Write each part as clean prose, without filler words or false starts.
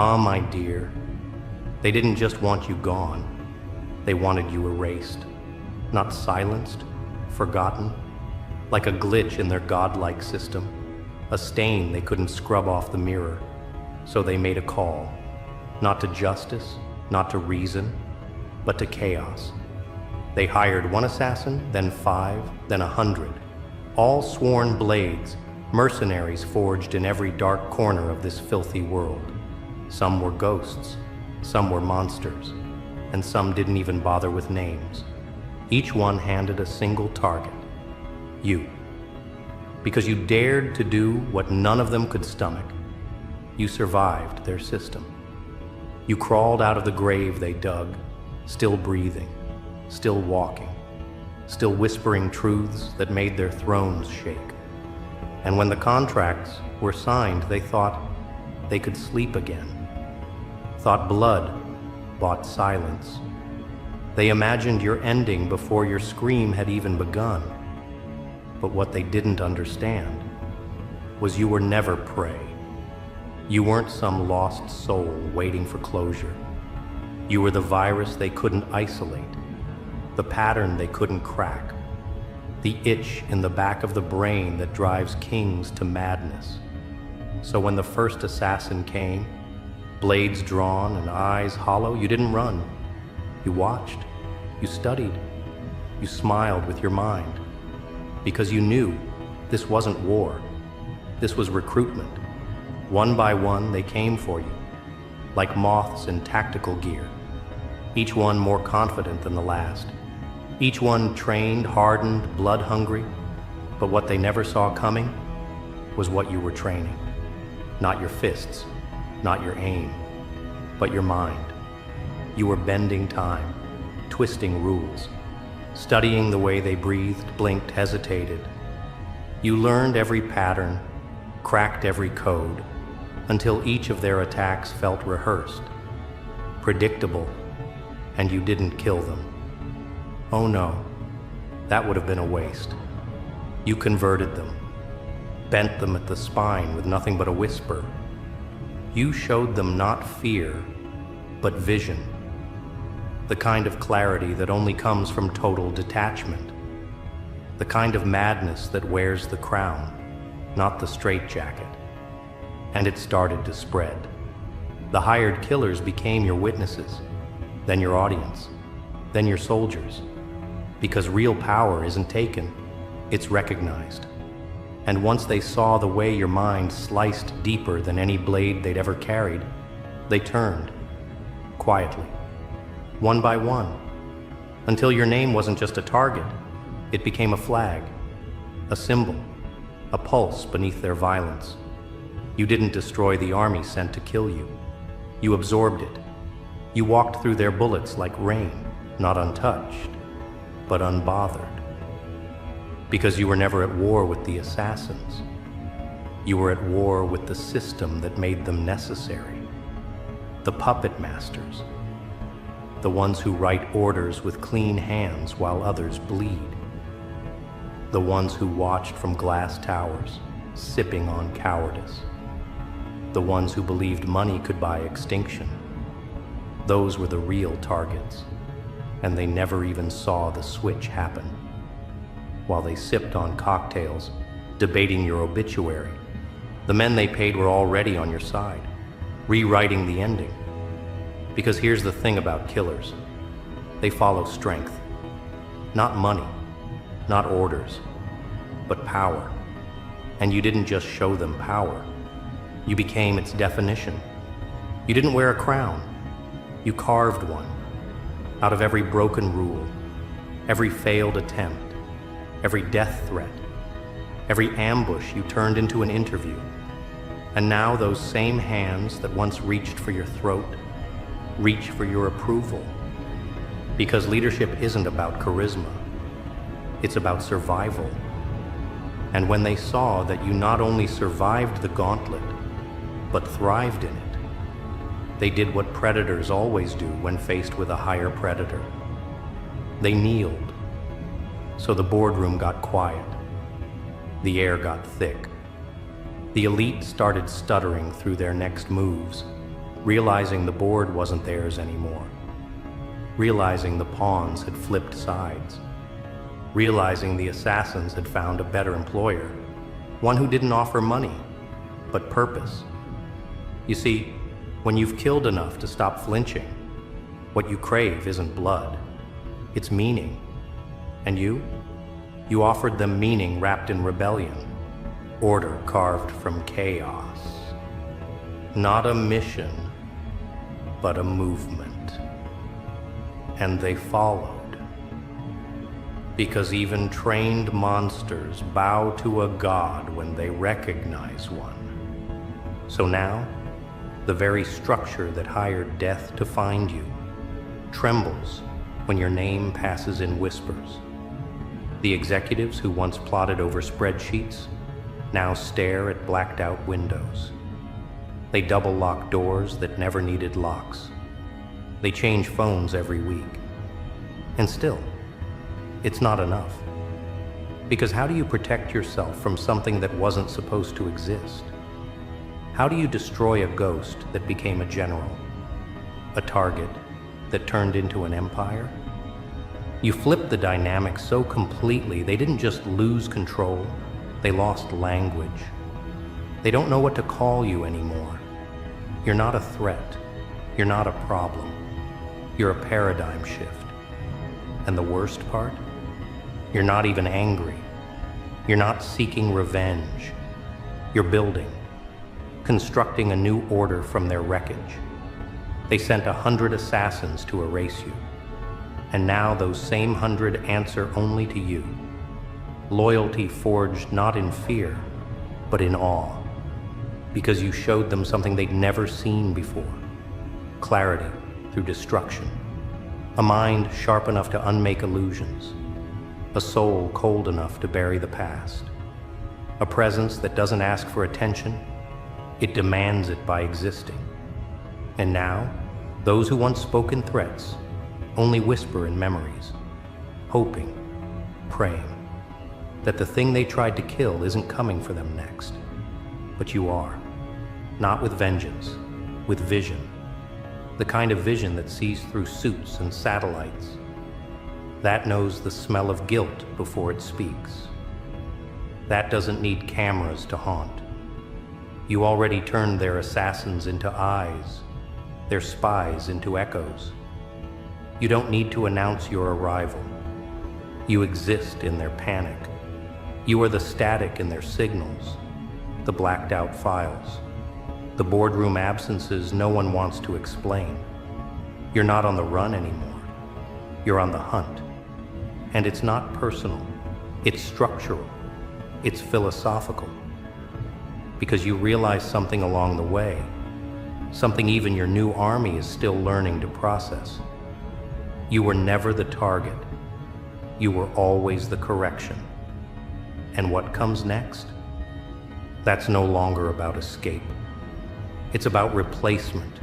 Ah, my dear, they didn't just want you gone. They wanted you erased, not silenced, forgotten, like a glitch in their godlike system, a stain they couldn't scrub off the mirror. So they made a call, not to justice, not to reason, but to chaos. They hired one assassin, then 5, then 100, all sworn blades, mercenaries forged in every dark corner of this filthy world. Some were ghosts, some were monsters, and some didn't even bother with names. Each one handed a single target: you. Because you dared to do what none of them could stomach. You survived their system. You crawled out of the grave they dug, still breathing, still walking, still whispering truths that made their thrones shake. And when the contracts were signed, they thought they could sleep again. Thought blood bought silence. They imagined your ending before your scream had even begun. But what they didn't understand was you were never prey. You weren't some lost soul waiting for closure. You were the virus they couldn't isolate, the pattern they couldn't crack, the itch in the back of the brain that drives kings to madness. So when the first assassin came, blades drawn and eyes hollow, you didn't run. You watched, you studied, you smiled with your mind, because you knew this wasn't war, this was recruitment. One by one, they came for you, like moths in tactical gear, each one more confident than the last, each one trained, hardened, blood-hungry, but what they never saw coming was what you were training. Not your fists, not your aim, but your mind. You were bending time, twisting rules, studying the way they breathed, blinked, hesitated. You learned every pattern, cracked every code, until each of their attacks felt rehearsed, predictable, and you didn't kill them. Oh no, that would have been a waste. You converted them, bent them at the spine with nothing but a whisper. You showed them not fear, but vision, the kind of clarity that only comes from total detachment, the kind of madness that wears the crown, not the straitjacket. And it started to spread. The hired killers became your witnesses, then your audience, then your soldiers, because real power isn't taken, it's recognized. And once they saw the way your mind sliced deeper than any blade they'd ever carried, they turned, quietly, one by one, until your name wasn't just a target, it became a flag, a symbol, a pulse beneath their violence. You didn't destroy the army sent to kill you. You absorbed it. You walked through their bullets like rain, not untouched, but unbothered. Because you were never at war with the assassins. You were at war with the system that made them necessary. The puppet masters. The ones who write orders with clean hands while others bleed. The ones who watched from glass towers, sipping on cowardice. The ones who believed money could buy extinction. Those were the real targets, and they never even saw the switch happen. While they sipped on cocktails, debating your obituary, the men they paid were already on your side, rewriting the ending. Because here's the thing about killers. They follow strength. Not money, not orders, but power. And you didn't just show them power. You became its definition. You didn't wear a crown. You carved one. Out of every broken rule, every failed attempt, every death threat, every ambush you turned into an interview. And now those same hands that once reached for your throat, reach for your approval. Because leadership isn't about charisma. It's about survival. And when they saw that you not only survived the gauntlet, but thrived in it, they did what predators always do when faced with a higher predator. They kneeled. So the boardroom got quiet. The air got thick. The elite started stuttering through their next moves, realizing the board wasn't theirs anymore, realizing the pawns had flipped sides, realizing the assassins had found a better employer, one who didn't offer money, but purpose. You see, when you've killed enough to stop flinching, what you crave isn't blood, it's meaning. And you offered them meaning wrapped in rebellion, order carved from chaos. Not a mission, but a movement. And they followed. Because even trained monsters bow to a god when they recognize one. So now, the very structure that hired death to find you trembles when your name passes in whispers. The executives who once plotted over spreadsheets now stare at blacked out windows. They double lock doors that never needed locks. They change phones every week. And still, it's not enough. Because how do you protect yourself from something that wasn't supposed to exist? How do you destroy a ghost that became a general? A target that turned into an empire? You flipped the dynamic so completely, they didn't just lose control, they lost language. They don't know what to call you anymore. You're not a threat. You're not a problem. You're a paradigm shift. And the worst part? You're not even angry. You're not seeking revenge. You're building, constructing a new order from their wreckage. They sent 100 assassins to erase you. And now those same 100 answer only to you. Loyalty forged not in fear, but in awe. Because you showed them something they'd never seen before. Clarity through destruction. A mind sharp enough to unmake illusions. A soul cold enough to bury the past. A presence that doesn't ask for attention, it demands it by existing. And now, those who once spoke in threats only whisper in memories, hoping, praying, that the thing they tried to kill isn't coming for them next. But you are, not with vengeance, with vision. The kind of vision that sees through suits and satellites. That knows the smell of guilt before it speaks. That doesn't need cameras to haunt. You already turned their assassins into eyes, their spies into echoes. You don't need to announce your arrival. You exist in their panic. You are the static in their signals, the blacked out files, the boardroom absences no one wants to explain. You're not on the run anymore. You're on the hunt. And it's not personal. It's structural. It's philosophical. Because you realize something along the way, something even your new army is still learning to process. You were never the target. You were always the correction. And what comes next? That's no longer about escape. It's about replacement.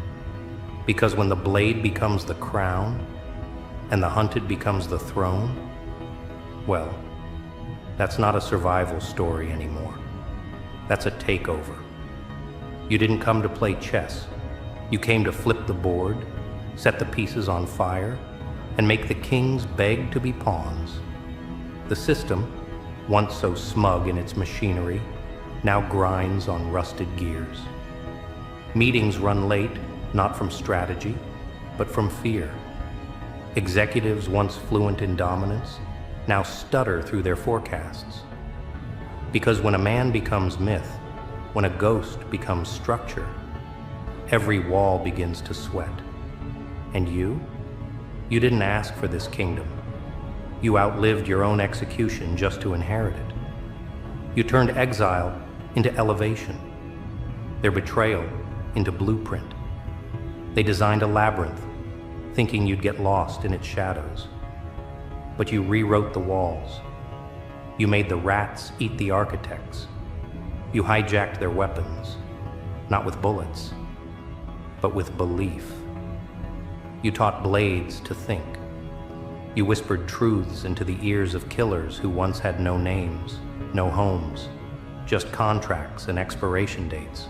Because when the blade becomes the crown and the hunted becomes the throne, well, that's not a survival story anymore. That's a takeover. You didn't come to play chess. You came to flip the board, set the pieces on fire, and make the kings beg to be pawns. The system, once so smug in its machinery, now grinds on rusted gears. Meetings run late, not from strategy, but from fear. Executives once fluent in dominance now stutter through their forecasts. Because when a man becomes myth, when a ghost becomes structure, every wall begins to sweat. And you didn't ask for this kingdom. You outlived your own execution just to inherit it. You turned exile into elevation, their betrayal into blueprint. They designed a labyrinth, thinking you'd get lost in its shadows. But you rewrote the walls. You made the rats eat the architects. You hijacked their weapons, not with bullets, but with belief. You taught blades to think. You whispered truths into the ears of killers who once had no names, no homes, just contracts and expiration dates.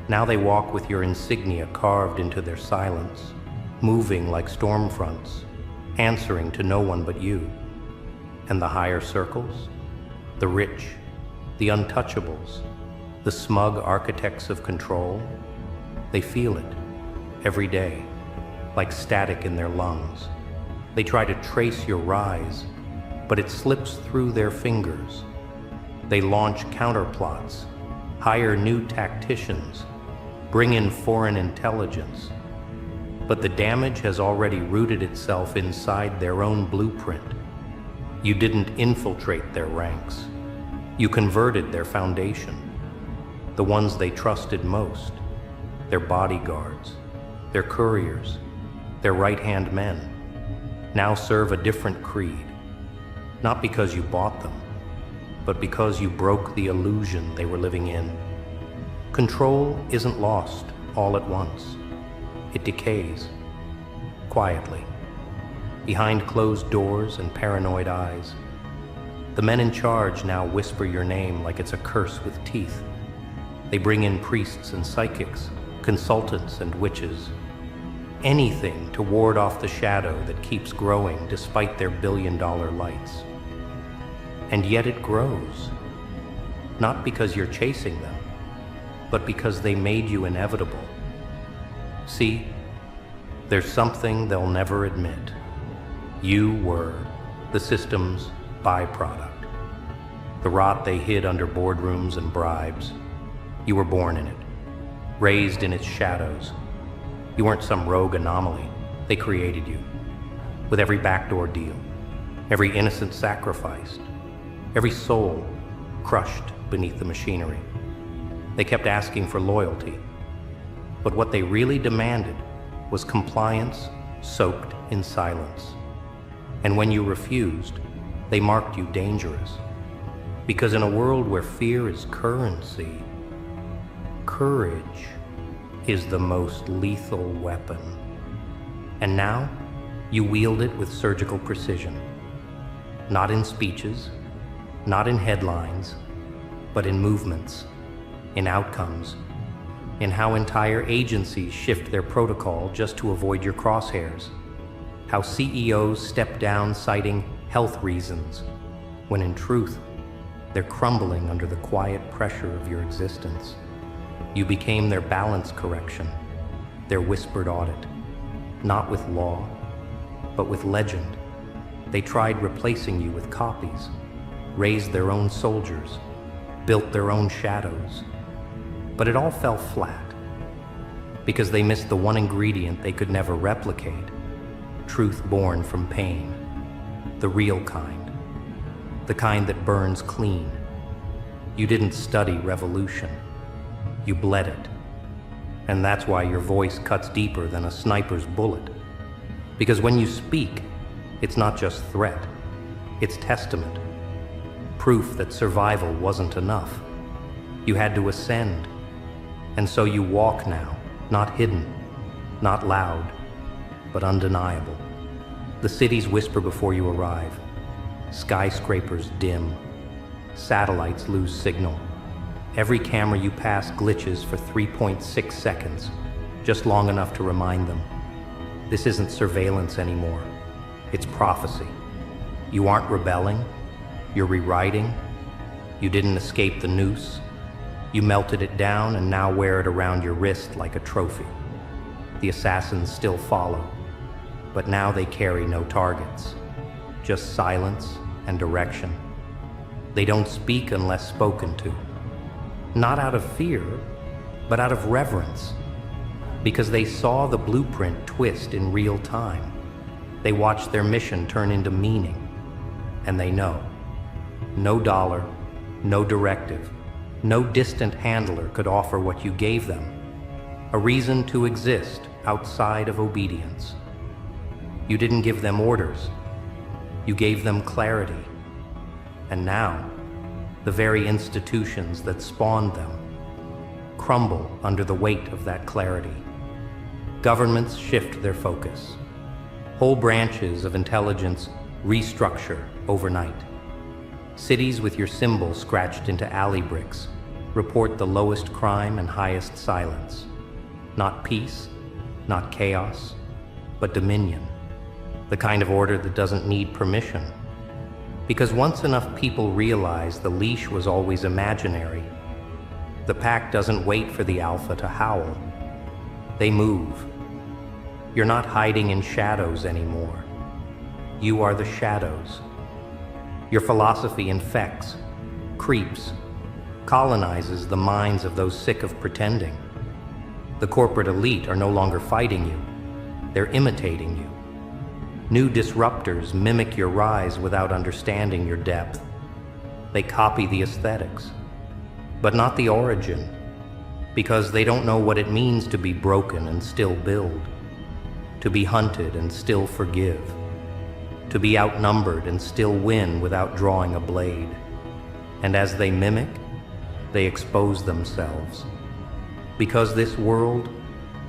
Now they walk with your insignia carved into their silence, moving like storm fronts, answering to no one but you. And the higher circles, the rich, the untouchables, the smug architects of control, they feel it every day, like static in their lungs. They try to trace your rise, but it slips through their fingers. They launch counterplots, hire new tacticians, bring in foreign intelligence. But the damage has already rooted itself inside their own blueprint. You didn't infiltrate their ranks. You converted their foundation. The ones they trusted most, their bodyguards, their couriers, their right-hand men, now serve a different creed. Not because you bought them, but because you broke the illusion they were living in. Control isn't lost all at once. It decays, quietly, behind closed doors and paranoid eyes. The men in charge now whisper your name like it's a curse with teeth. They bring in priests and psychics, consultants and witches. Anything to ward off the shadow that keeps growing despite their billion-dollar lights. And yet it grows, not because you're chasing them, but because they made you inevitable. See, there's something they'll never admit. You were the system's byproduct. The rot they hid under boardrooms and bribes. You were born in it, raised in its shadows. You weren't some rogue anomaly. They created you. With every backdoor deal, every innocent sacrificed, every soul crushed beneath the machinery. They kept asking for loyalty, but what they really demanded was compliance soaked in silence. And when you refused, they marked you dangerous. Because in a world where fear is currency, courage is the most lethal weapon. And now, you wield it with surgical precision. Not in speeches, not in headlines, but in movements, in outcomes, in how entire agencies shift their protocol just to avoid your crosshairs, how CEOs step down citing health reasons, when in truth, they're crumbling under the quiet pressure of your existence. You became their balance correction, their whispered audit, not with law, but with legend. They tried replacing you with copies, raised their own soldiers, built their own shadows. But it all fell flat, because they missed the one ingredient they could never replicate, truth born from pain, the real kind, the kind that burns clean. You didn't study revolution, you bled it. And that's why your voice cuts deeper than a sniper's bullet. Because when you speak, it's not just threat, it's testament, proof that survival wasn't enough. You had to ascend. And so you walk now, not hidden, not loud, but undeniable. The cities whisper before you arrive. Skyscrapers dim. Satellites lose signal. Every camera you pass glitches for 3.6 seconds, just long enough to remind them. This isn't surveillance anymore. It's prophecy. You aren't rebelling. You're rewriting. You didn't escape the noose. You melted it down and now wear it around your wrist like a trophy. The assassins still follow, but now they carry no targets, just silence and direction. They don't speak unless spoken to. Not out of fear, but out of reverence, because they saw the blueprint twist in real time. They watched their mission turn into meaning, and they know. No dollar, no directive, no distant handler could offer what you gave them, a reason to exist outside of obedience. You didn't give them orders, you gave them clarity. And now, the very institutions that spawned them crumble under the weight of that clarity. Governments shift their focus. Whole branches of intelligence restructure overnight. Cities with your symbol scratched into alley bricks report the lowest crime and highest silence. Not peace, not chaos, but dominion. The kind of order that doesn't need permission. Because once enough people realize the leash was always imaginary, the pack doesn't wait for the alpha to howl. They move. You're not hiding in shadows anymore. You are the shadows. Your philosophy infects, creeps, colonizes the minds of those sick of pretending. The corporate elite are no longer fighting you. They're imitating you. New disruptors mimic your rise without understanding your depth. They copy the aesthetics, but not the origin, because they don't know what it means to be broken and still build, to be hunted and still forgive, to be outnumbered and still win without drawing a blade. And as they mimic, they expose themselves, because this world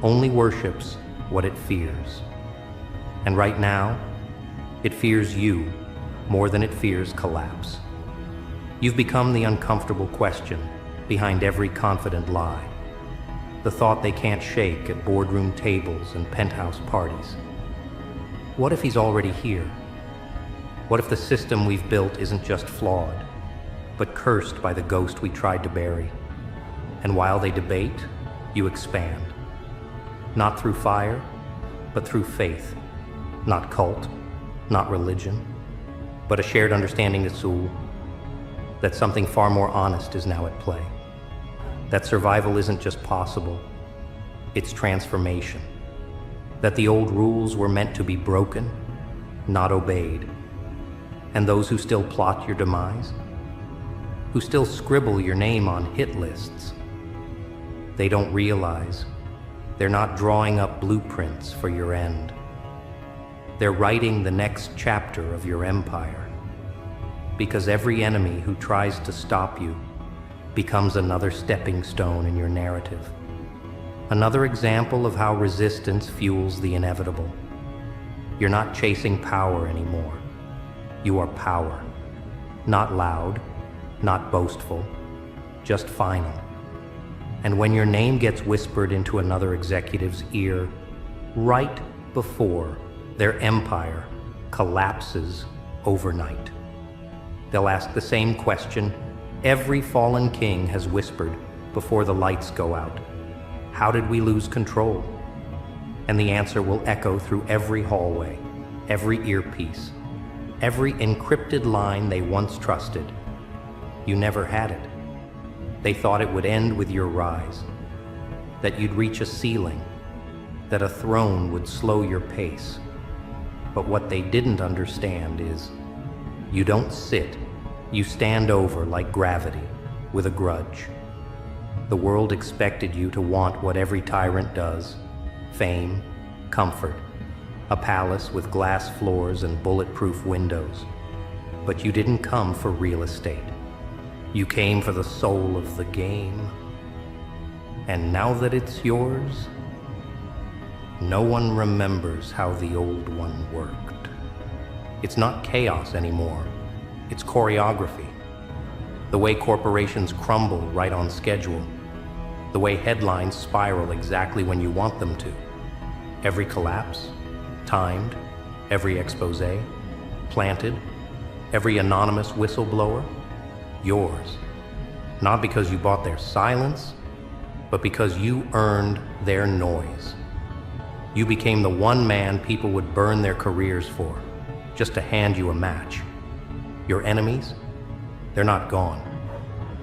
only worships what it fears. And right now, it fears you more than it fears collapse. You've become the uncomfortable question behind every confident lie, the thought they can't shake at boardroom tables and penthouse parties. What if he's already here? What if the system we've built isn't just flawed, but cursed by the ghost we tried to bury? And while they debate, you expand. Not through fire, but through faith. Not cult, not religion, but a shared understanding of Soul, that something far more honest is now at play. That survival isn't just possible, it's transformation. That the old rules were meant to be broken, not obeyed. And those who still plot your demise, who still scribble your name on hit lists, they don't realize they're not drawing up blueprints for your end. They're writing the next chapter of your empire, because every enemy who tries to stop you becomes another stepping stone in your narrative. Another example of how resistance fuels the inevitable. You're not chasing power anymore. You are power. Not loud, not boastful, just final. And when your name gets whispered into another executive's ear, right before their empire collapses overnight, they'll ask the same question every fallen king has whispered before the lights go out. How did we lose control? And the answer will echo through every hallway, every earpiece, every encrypted line they once trusted. You never had it. They thought it would end with your rise, that you'd reach a ceiling, that a throne would slow your pace. But what they didn't understand is, you don't sit, you stand over like gravity, with a grudge. The world expected you to want what every tyrant does: fame, comfort, a palace with glass floors and bulletproof windows. But you didn't come for real estate. You came for the soul of the game. And now that it's yours, no one remembers how the old one worked. It's not chaos anymore. It's choreography. The way corporations crumble right on schedule. The way headlines spiral exactly when you want them to. Every collapse, timed. Every expose, planted. Every anonymous whistleblower, yours. Not because you bought their silence, but because you earned their noise. You became the one man people would burn their careers for, just to hand you a match. Your enemies, they're not gone.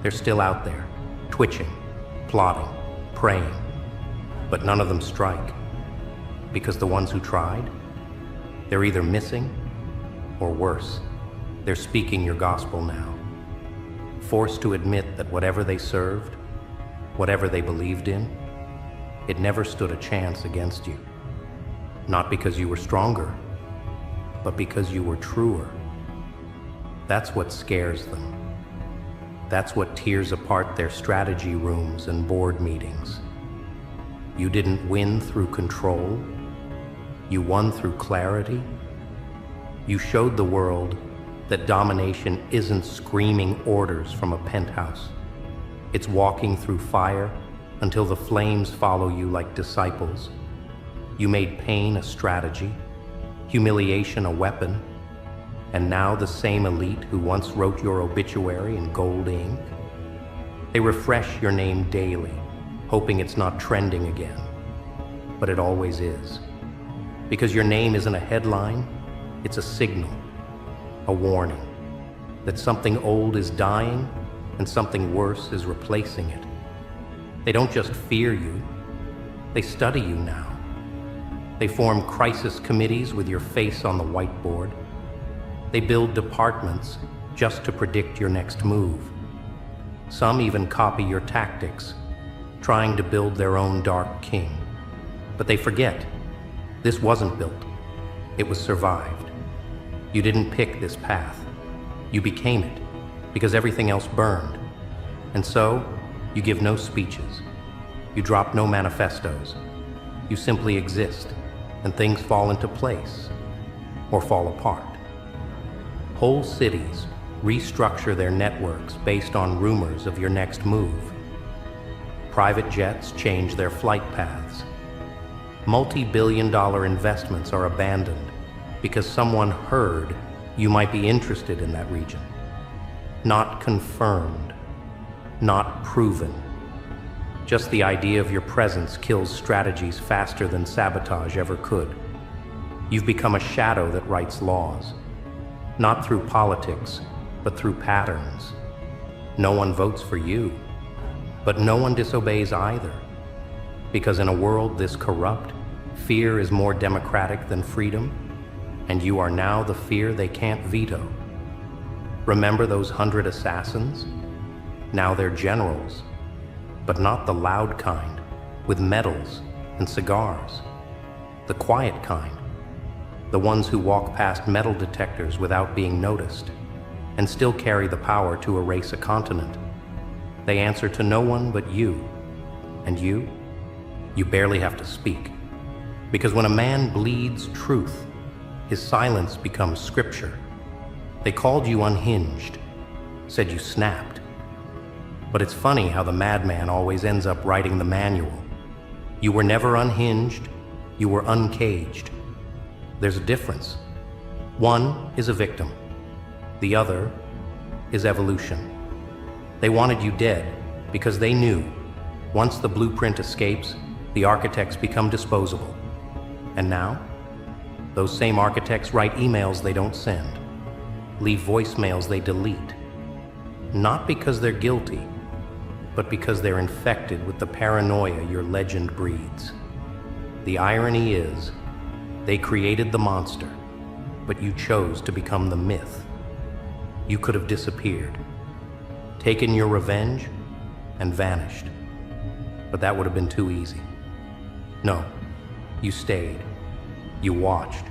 They're still out there, twitching, plotting, praying. But none of them strike, because the ones who tried, they're either missing or worse. They're speaking your gospel now, forced to admit that whatever they served, whatever they believed in, it never stood a chance against you. Not because you were stronger, but because you were truer. That's what scares them. That's what tears apart their strategy rooms and board meetings. You didn't win through control. You won through clarity. You showed the world that domination isn't screaming orders from a penthouse. It's walking through fire until the flames follow you like disciples. You made pain a strategy, humiliation a weapon, and now the same elite who once wrote your obituary in gold ink. They refresh your name daily, hoping it's not trending again. But it always is. Because your name isn't a headline, it's a signal, a warning, that something old is dying and something worse is replacing it. They don't just fear you, they study you now. They form crisis committees with your face on the whiteboard. They build departments just to predict your next move. Some even copy your tactics, trying to build their own dark king. But they forget, this wasn't built, it was survived. You didn't pick this path, you became it, because everything else burned. And so, you give no speeches, you drop no manifestos, you simply exist, and things fall into place, or fall apart. Whole cities restructure their networks based on rumors of your next move. Private jets change their flight paths. Multi-billion-dollar investments are abandoned because someone heard you might be interested in that region. Not confirmed, not proven. Just the idea of your presence kills strategies faster than sabotage ever could. You've become a shadow that writes laws, not through politics, but through patterns. No one votes for you, but no one disobeys either. Because in a world this corrupt, fear is more democratic than freedom, and you are now the fear they can't veto. Remember those 100 assassins? Now they're generals, but not the loud kind, with medals and cigars. The quiet kind, the ones who walk past metal detectors without being noticed, and still carry the power to erase a continent. They answer to no one but you, and you barely have to speak. Because when a man bleeds truth, his silence becomes scripture. They called you unhinged, said you snapped. But it's funny how the madman always ends up writing the manual. You were never unhinged, you were uncaged. There's a difference. One is a victim, the other is evolution. They wanted you dead because they knew once the blueprint escapes, the architects become disposable. And now, those same architects write emails they don't send, leave voicemails they delete, not because they're guilty, but because they're infected with the paranoia your legend breeds. The irony is, they created the monster, but you chose to become the myth. You could have disappeared, taken your revenge, and vanished. But that would have been too easy. No, you stayed. You watched.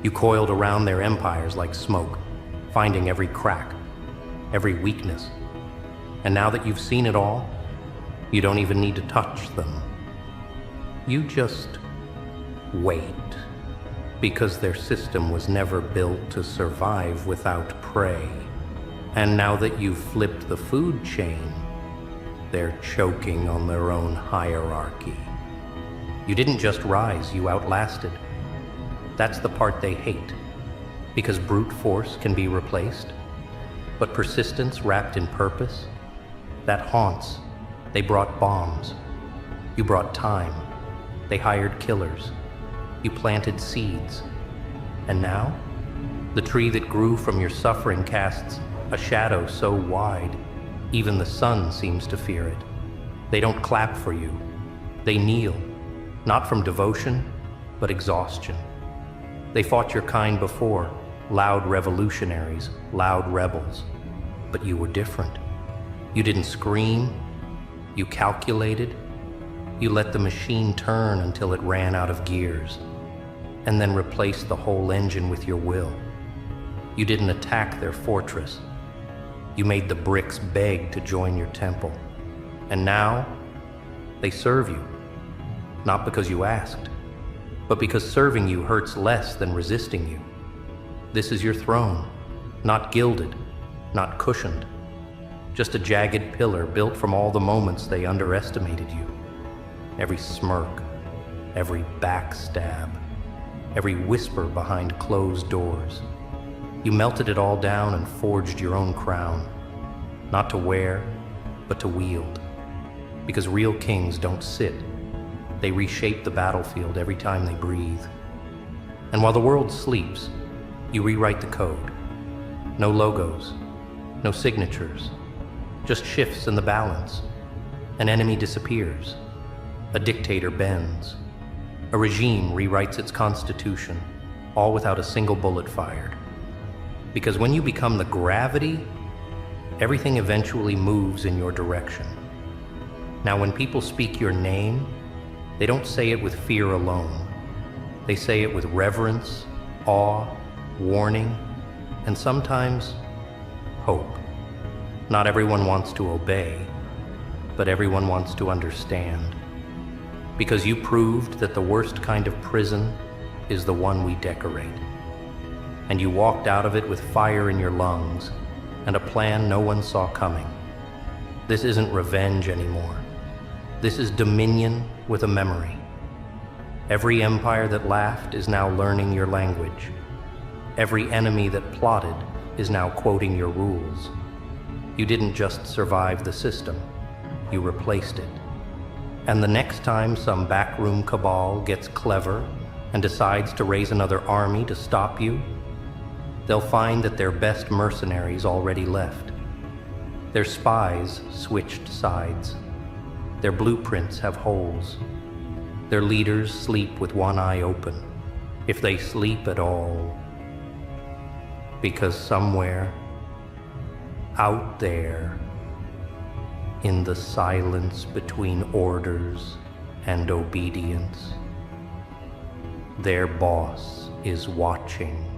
You coiled around their empires like smoke, finding every crack, every weakness. And now that you've seen it all, you don't even need to touch them. You just wait, because their system was never built to survive without prey. And now that you've flipped the food chain, they're choking on their own hierarchy. You didn't just rise, you outlasted. That's the part they hate, because brute force can be replaced. But persistence wrapped in purpose, that haunts. They brought bombs. You brought time. They hired killers. You planted seeds. And now, the tree that grew from your suffering casts a shadow so wide, even the sun seems to fear it. They don't clap for you. They kneel, not from devotion, but exhaustion. They fought your kind before, loud revolutionaries, loud rebels. But you were different. You didn't scream. You calculated. You let the machine turn until it ran out of gears, and then replaced the whole engine with your will. You didn't attack their fortress. You made the bricks beg to join your temple. And now, they serve you. Not because you asked, but because serving you hurts less than resisting you. This is your throne, not gilded, not cushioned, just a jagged pillar built from all the moments they underestimated you. Every smirk, every backstab, every whisper behind closed doors. You melted it all down and forged your own crown, not to wear, but to wield. Because real kings don't sit. They reshape the battlefield every time they breathe. And while the world sleeps, you rewrite the code. No logos, no signatures, just shifts in the balance. An enemy disappears. A dictator bends. A regime rewrites its constitution, all without a single bullet fired. Because when you become the gravity, everything eventually moves in your direction. Now, when people speak your name, they don't say it with fear alone. They say it with reverence, awe, warning, and sometimes hope. Not everyone wants to obey, but everyone wants to understand. Because you proved that the worst kind of prison is the one we decorate. And you walked out of it with fire in your lungs and a plan no one saw coming. This isn't revenge anymore. This is dominion with a memory. Every empire that laughed is now learning your language. Every enemy that plotted is now quoting your rules. You didn't just survive the system, you replaced it. And the next time some backroom cabal gets clever and decides to raise another army to stop you, they'll find that their best mercenaries already left. Their spies switched sides. Their blueprints have holes. Their leaders sleep with one eye open, if they sleep at all. Because somewhere, out there, in the silence between orders and obedience, their boss is watching.